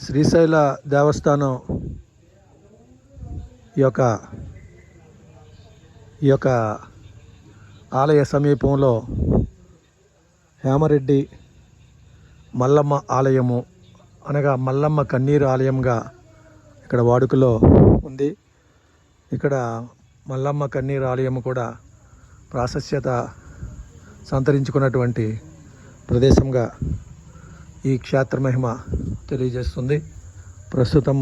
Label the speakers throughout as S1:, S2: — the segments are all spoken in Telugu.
S1: శ్రీశైల దేవస్థానం ఈ యొక్క ఆలయ సమీపంలో హేమరెడ్డి మల్లమ్మ ఆలయము అనగా మల్లమ్మ కన్నీరు ఆలయంగా ఇక్కడ వాడుకలో ఉంది. ఇక్కడ మల్లమ్మ కన్నీరు ఆలయం కూడా ప్రాశస్త్యత సంతరించుకున్నటువంటి ప్రదేశంగా ఈ క్షేత్ర మహిమ తెలియజేస్తుంది. ప్రస్తుతం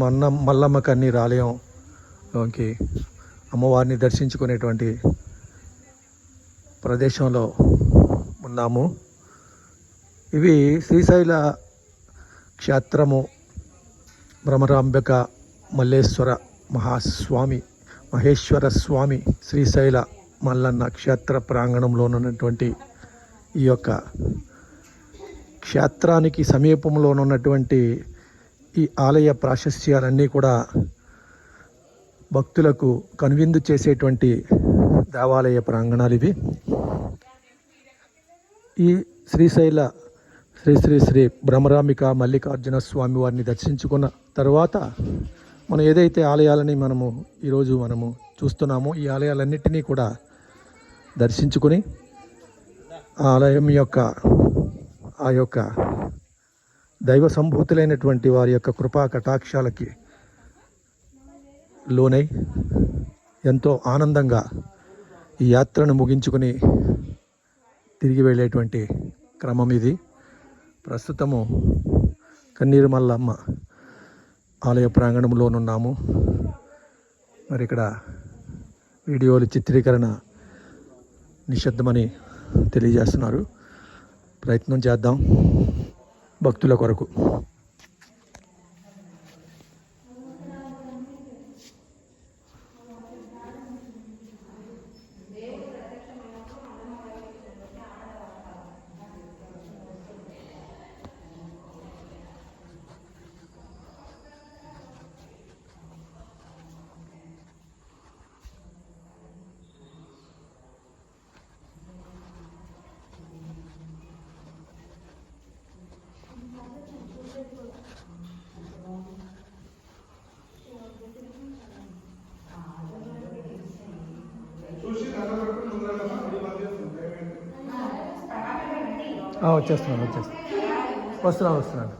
S1: మల్లమ్మ కన్నీరు ఆలయంలోకి అమ్మవారిని దర్శించుకునేటువంటి ప్రదేశంలో ఉన్నాము. ఇవి శ్రీశైల క్షేత్రము భ్రమరాంబిక మహేశ్వర స్వామి శ్రీశైల మల్లన్న క్షేత్ర ప్రాంగణంలో ఉన్నటువంటి ఈ యొక్క క్షేత్రానికి సమీపంలో ఉన్నటువంటి ఈ ఆలయ ప్రాశస్త్యాలన్నీ కూడా భక్తులకు కనువిందు చేసేటువంటి దేవాలయ ప్రాంగణాలు ఇవి. ఈ శ్రీశైల శ్రీ భ్రమరాంబిక మల్లికార్జున స్వామి వారిని దర్శించుకున్న తర్వాత మనం ఏదైతే ఆలయాలని ఈరోజు మనము చూస్తున్నామో ఈ ఆలయాలన్నిటినీ కూడా దర్శించుకొని ఆలయం ఆ యొక్క దైవ సంభూతులైనటువంటి వారి యొక్క కృపా కటాక్షాలకి లోనై ఎంతో ఆనందంగా ఈ యాత్రను ముగించుకొని తిరిగి వెళ్ళేటువంటి క్రమం ఇది. ప్రస్తుతము కన్నీరు మల్లమ్మ ఆలయ ప్రాంగణంలోనున్నాము. మరి ఇక్కడ వీడియోలు చిత్రీకరణ నిషిద్ధమని తెలియజేస్తున్నారు. ప్రయత్నం చేద్దాం భక్తుల కొరకు. వచ్చేస్తున్నాను వస్తున్నాను.